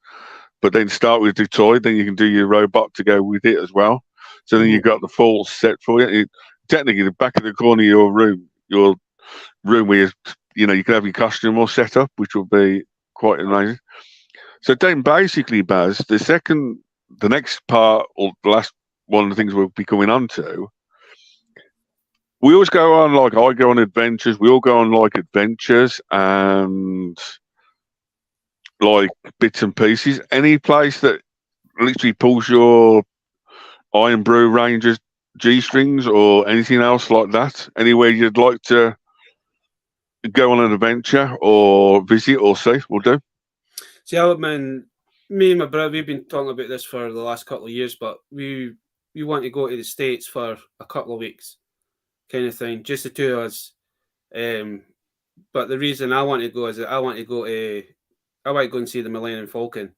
But then start with the toy, then you can do your robot to go with it as well. So then you've got the full set for you. Technically, the back of the corner of your room where you can have your costume all set up, which will be quite amazing. So then basically, Baz, the next part, or the last one of the things we'll be coming on to, we always go on, like, I go on adventures, we all go on, like, adventures and, like, bits and pieces. Any place that literally pulls your Iron Brew Rangers G-strings or anything else like that? Anywhere you'd like to go on an adventure or visit or see, we'll do. See, me and my brother, we've been talking about this for the last couple of years, but we want to go to the States for a couple of weeks, kind of thing, just the two of us. But the reason I want to go is that I want to go and see the Millennium Falcon.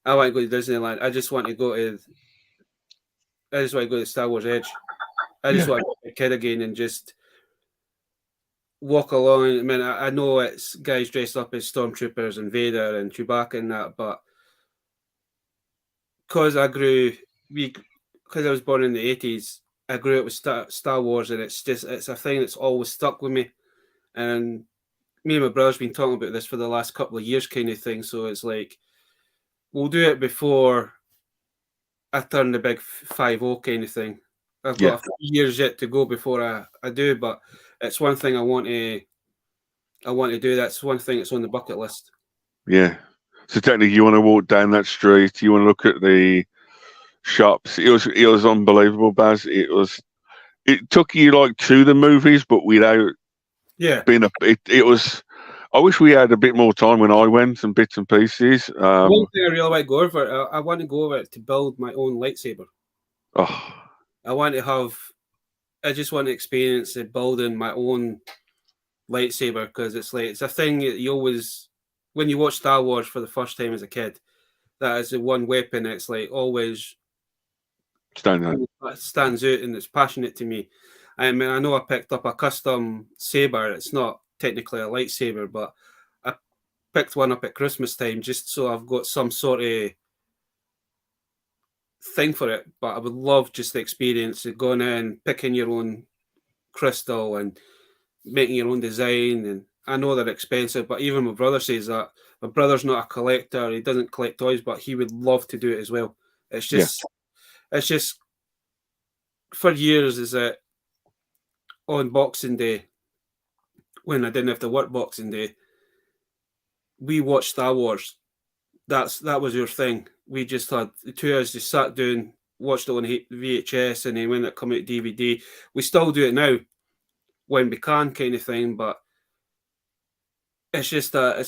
I want to go to Disneyland. I just want to go to Star Wars Edge. I just want to be a kid again and just walk along. I mean, I know it's guys dressed up as stormtroopers and Vader and Chewbacca and that, but because I was born in the 80s, I grew up with Star Wars, and it's a thing that's always stuck with me. And me and my brother's been talking about this for the last couple of years, kind of thing. So it's like, we'll do it before I turn the big 5-0 kind of thing. I've got a few years yet to go before I do, but it's one thing I want to do. That's one thing that's on the bucket list. Yeah. So technically, you want to walk down that street. You want to look at the shops. It was unbelievable, Baz. It took you like to the movies, but without being it was. I wish we had a bit more time when I went and bits and pieces. One thing I really want to go over, I want to go over to build my own lightsaber. Oh. I just want to experience building my own lightsaber, because it's a thing that you always, when you watch Star Wars for the first time as a kid, that is the one weapon that's like always stands out and it's passionate to me. I mean, I know I picked up a custom saber. It's not technically a lightsaber, but I picked one up at Christmas time just so I've got some sort of thing for it. But I would love just the experience of going in, picking your own crystal and making your own design. And I know they're expensive, but even my brother says that. My brother's not a collector. He doesn't collect toys, but he would love to do it as well. It's just for years, is that on Boxing Day, when I didn't have to work Boxing Day, we watched Star Wars. That was your thing. We just had the two of us just sat down, watched it on VHS, and then when it come out DVD, we still do it now when we can, kind of thing. But it's just a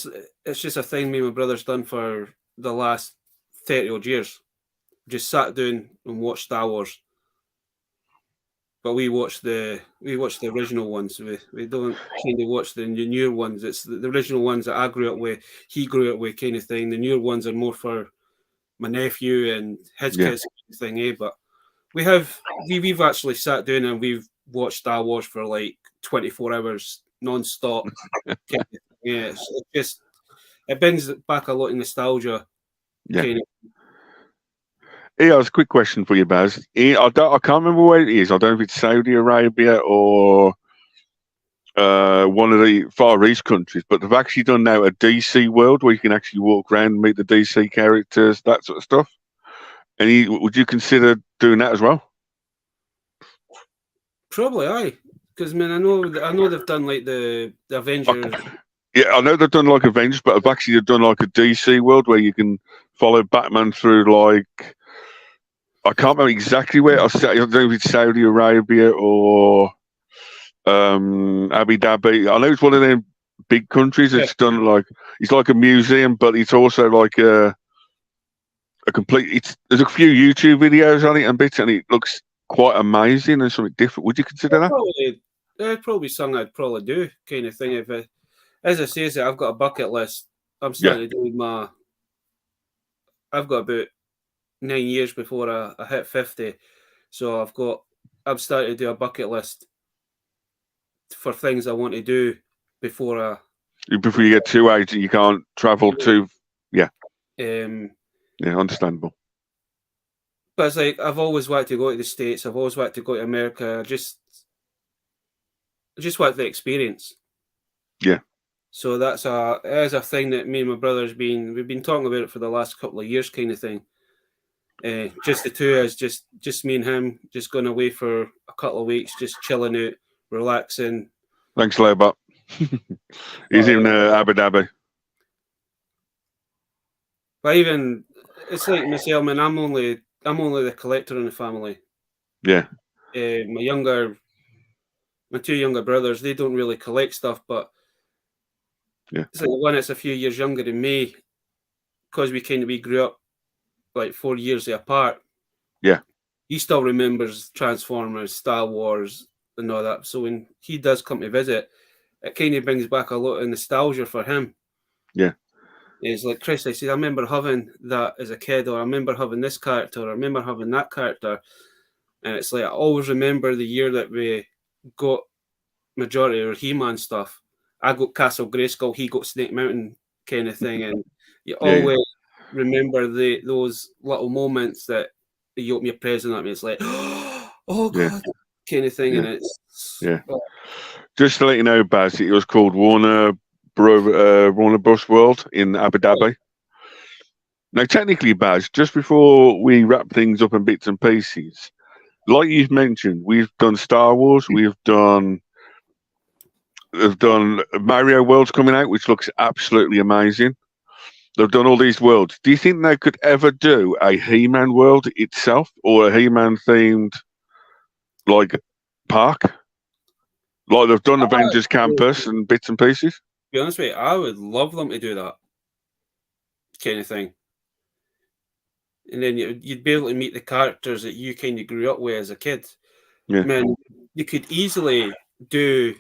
thing me and my brother's done for the last 30 odd years. Just sat down and watched Star Wars. But we watch the original ones. We don't kind of watch the newer ones. It's the original ones that I grew up with. He grew up with, kind of thing. The newer ones are more for my nephew and his kids, kind of thing. But we've actually sat down and we've watched Star Wars for like 24 hours non-stop. It brings back a lot of nostalgia. Yeah. It's a quick question for you, Baz. I can't remember where it is. I don't know if it's Saudi Arabia or one of the Far East countries, but they've actually done now a DC world where you can actually walk around and meet the DC characters, that sort of stuff. Would you consider doing that as well? Probably, aye. Because I mean, I know they've done like the Avengers. Yeah, I know they've done like Avengers, but they've actually done like a DC world where you can follow Batman through like I can't remember exactly where. I don't know if it's Saudi Arabia or Abu Dhabi. I know it's one of them big countries. It's done like it's like a museum, but it's also like a complete. There's a few YouTube videos on it and bits, and it looks quite amazing and something different. Would you consider that? That'd probably something I'd probably do, kind of thing. If as I say, I've got a bucket list. I'm starting to do I've got about 9 years before I hit 50, so I've started to do a bucket list for things I want to do before you get too aged, you can't travel too. Yeah. Understandable. But it's like I've always wanted to go to the States. I've always wanted to go to America. I just want the experience. Yeah. So that's a thing that me and my brother's we've been talking about it for the last couple of years, kind of thing. Just the two of us, just me and him, just going away for a couple of weeks, just chilling out, relaxing. Thanks, Lobot. He's in Abu Dhabi. But even it's like myself, man. I'm only the collector in the family. Yeah. My two younger brothers, they don't really collect stuff, but it's like the one that's a few years younger than me, because we grew up like 4 years apart. Yeah. He still remembers Transformers, Star Wars, and all that. So when he does come to visit, it kind of brings back a lot of nostalgia for him. Yeah. It's like, Chris, I said, I remember having that as a kid, or I remember having this character, or I remember having that character. And it's like, I always remember the year that we got majority of He-Man stuff. I got Castle Grayskull, he got Snake Mountain kind of thing. And you always remember those little moments that you open your present up and it's like, oh God, kind of thing. And it's just to let you know, Baz, it was called Warner Bros. World in Abu Dhabi. Now, technically, Baz, just before we wrap things up in bits and pieces, like you've mentioned, we've done Star Wars, they've done Mario Worlds coming out, which looks absolutely amazing. They've done all these worlds. Do you think they could ever do a He-Man world itself, or a He-Man themed like park? Like they've done Avengers Campus and bits and pieces? To be honest with you, I would love them to do that kind of thing. And then you'd be able to meet the characters that you kind of grew up with as a kid. Yeah. I mean, you could easily do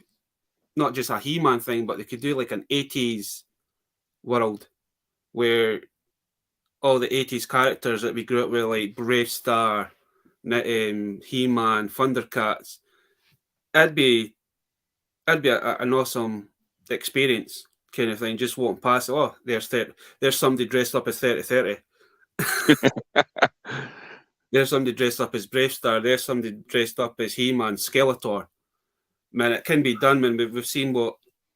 not just a He-Man thing, but they could do like an 80s world where all the 80s characters that we grew up with, like Brave Star, He-Man, Thundercats, it'd be an awesome experience kind of thing. Just walking past, oh, there's somebody dressed up as 3030. There's somebody dressed up as Brave Star. There's somebody dressed up as He-Man, Skeletor. Man, it can be done, man. We've seen what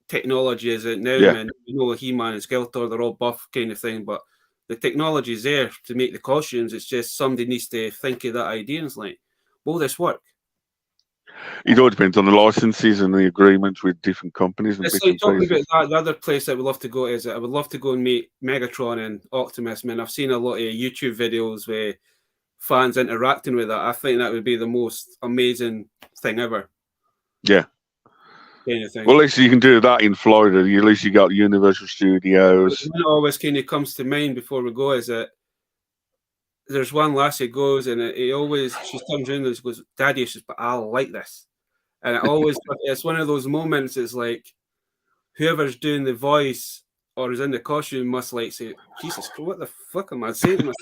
technology is out now, man. You know, He-Man and Skeletor, they're all buff kind of thing, but the technology is there to make the costumes. It's just somebody needs to think of that idea and it's like, will this work? It all depends on the licenses and the agreements with different companies. And it's like talking about that. The other place I would love to go is I would love to go and meet Megatron and Optimus. Man, I've seen a lot of YouTube videos where fans interacting with that. I think that would be the most amazing thing ever. Yeah. Kind of thing. Well, at least you can do that in Florida. At least you got Universal Studios. What always kind of comes to mind before we go is that there's one lassie goes and she comes in and she goes, Daddy, she says, but I like this. And it's one of those moments. It's like whoever's doing the voice or is in the costume must like say, Jesus, what the fuck am I saying?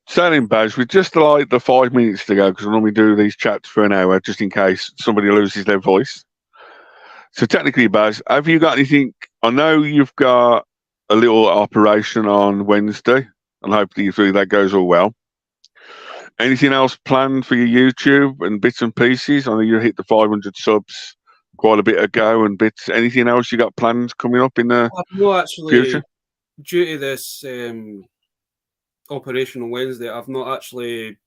Saying, Baz, with just like the 5 minutes to go, because I normally do these chats for an hour just in case somebody loses their voice. So technically, Baz, have you got anything? I know you've got a little operation on Wednesday, and hopefully that goes all well. Anything else planned for your YouTube and bits and pieces? I know you hit the 500 subs quite a bit ago and bits. Anything else you got planned coming up in the future? Due to this operation on Wednesday, I've not actually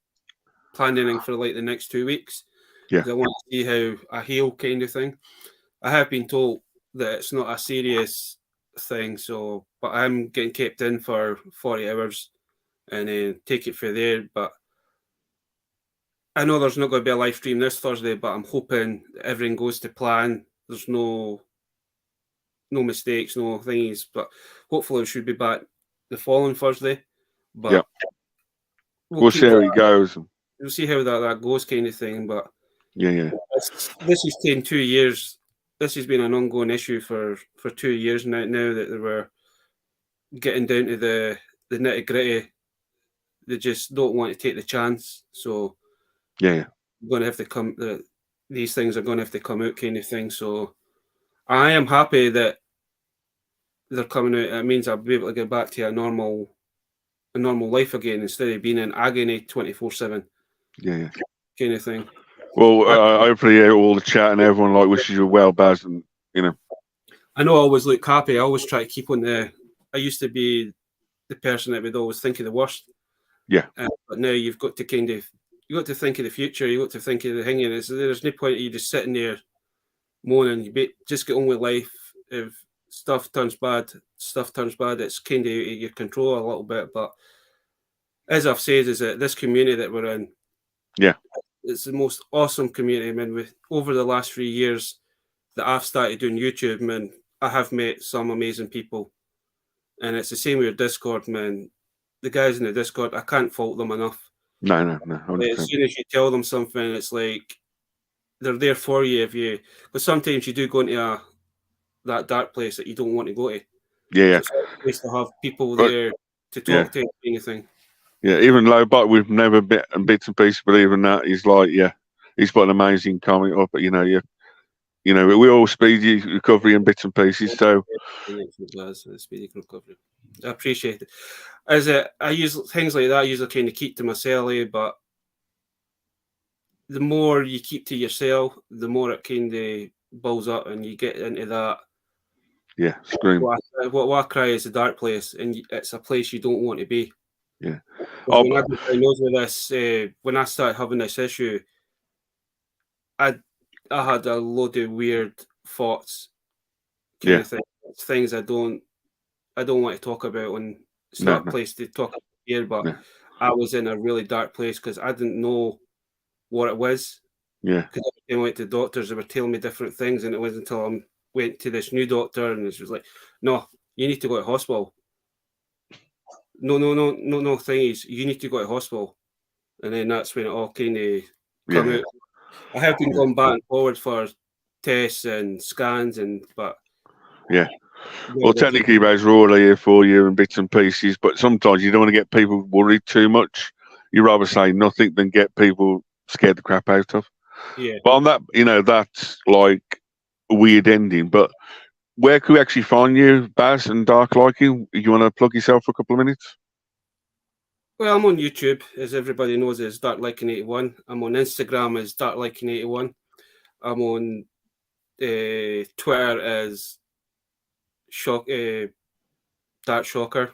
planned anything for like the next 2 weeks. Yeah. I want to see how I heal kind of thing. I have been told that it's not a serious thing, but I'm getting kept in for 40 hours and then take it from there. But I know there's not going to be a live stream this Thursday, but I'm hoping everything goes to plan. There's no mistakes, no thingies, but hopefully we should be back the following Thursday. But we'll see how it goes. We'll see how that goes, kind of thing. But this has taken 2 years. This has been an ongoing issue for 2 years now that they were getting down to the nitty gritty. They just don't want to take the chance. So going to have to come. These things are going to have to come out, kind of thing. So I am happy that they're coming out. It means I'll be able to get back to a normal life again instead of being in agony 24/7. Kind of thing. Well, hopefully all the chat and everyone wishes you well, Baz, and I know I always look happy. I always try to keep on the. I used to be the person that would always think of the worst. But now you've got to think of the future. You've got to think of the thing. And there's no point of you just sitting there moaning. You just get on with life. If stuff turns bad. It's kind of out of your control a little bit. But as I've said, is that this community that we're in, it's the most awesome community. I mean, over the last 3 years that I've started doing YouTube, man, I have met some amazing people. And it's the same with your Discord, man. The guys in the Discord, I can't fault them enough. No. 100%. As soon as you tell them something, it's like they're there for you. But sometimes you do go into that dark place that you don't want to go to. So it's a place to have people there to talk to, anything. Even low, but we've never bit and bits and pieces, but even that, he's like, he's got an amazing comment up. But we all speedy recovery and bits and pieces. So speedy recovery. I appreciate it. I use things like that. I usually kind of keep to myself, but the more you keep to yourself, the more it kind of builds up, and you get into that. Scream. What I cry is a dark place, and it's a place you don't want to be. When I diagnosed with this, when I started having this issue, I had a load of weird thoughts, kind of things I don't want to talk about. And it's not a place to talk about here, but I was in a really dark place because I didn't know what it was. Because every time I went to doctors, they were telling me different things, and it wasn't until I went to this new doctor, and it was like, no, you need to go to hospital. No thing is, you need to go to hospital. And then that's when it all kind of come out. I have been going back and forward for tests and scans, but well, technically, those are all here for you and bits and pieces. But sometimes you don't want to get people worried too much. You rather say nothing than get people scared the crap out of. But on that, that's like a weird ending. But where can we actually find you, Baz and Dark Liking? You want to plug yourself for a couple of minutes? Well, I'm on YouTube, as everybody knows, as Dark Liking 81. I'm on Instagram as Dark Liking 81. I'm on Twitter as Dark Shocker.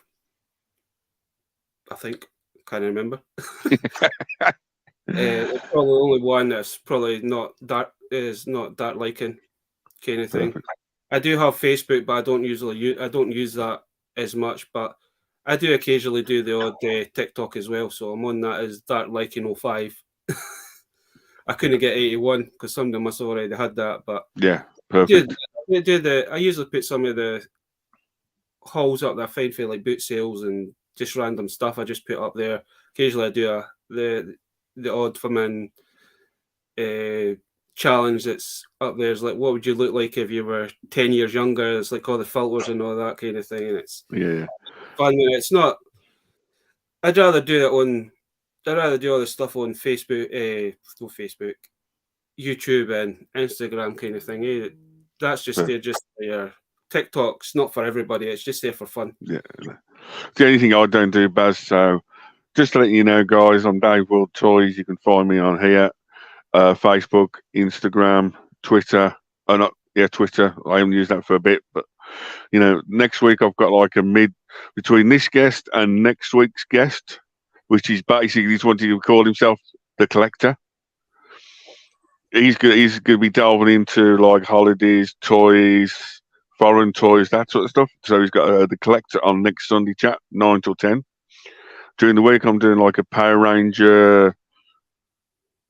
I think. Can't remember. It's probably the only one that's probably not dark liking kind of thing. Perfect. I do have Facebook, but I don't use that as much. But I do occasionally do the odd TikTok as well. So I'm on that as Dark Liking 05. I couldn't get 81 because some of them must have already had that. But perfect. I usually put some of the hauls up that I find for like boot sales and just random stuff. I just put up there. Occasionally I do the odd Fermin challenge that's up there. Is like, what would you look like if you were 10 years younger? It's like all the filters and all that kind of thing. And it's fun. It's not. I'd rather do all the stuff on Facebook, YouTube and Instagram kind of thing. That's just there, just there. TikTok's not for everybody. It's just there for fun. The only thing I don't do, Baz. So just to let you know, guys, I'm DavidWorldToys. You can find me on here, Facebook, Instagram, Twitter. Twitter. I haven't used that for a bit, but next week I've got like a mid between this guest and next week's guest, which is basically he's wanting to call himself the Collector. He's going to be delving into like holidays, toys, foreign toys, that sort of stuff. So he's got the Collector on next Sunday chat, 9 till 10. during the week, I'm doing like a Power Ranger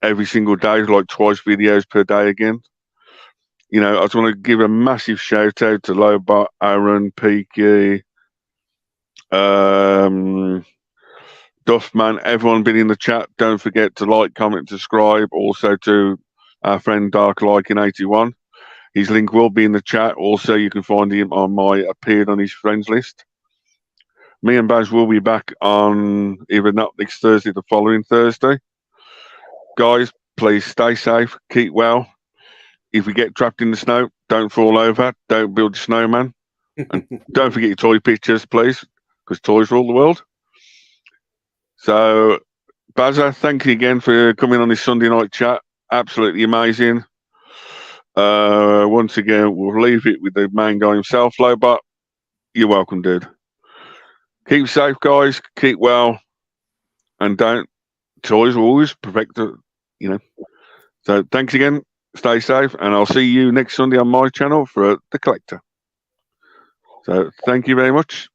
every single day, like twice videos per day again. You know, I just want to give a massive shout out to Lobot, Aaron, Peaky, Duffman, everyone been in the chat. Don't forget to like, comment, subscribe. Also to our friend Dark Like in 81. His link will be in the chat. Also, you can find him on my appeared on his friends list. Me and Baz will be back on either not next Thursday, the following Thursday. Guys, please stay safe, keep well. If we get trapped in the snow, don't fall over, don't build a snowman. And don't forget your toy pictures, please, because toys rule the world. So, Bazza, thank you again for coming on this Sunday night chat. Absolutely amazing. Once again, we'll leave it with the main guy himself, Lobot. You're welcome, dude. Keep safe, guys. Keep well. And don't. Toys will always perfect the, you know. So, thanks again. Stay safe. And I'll see you next Sunday on my channel for The Collector. So, thank you very much.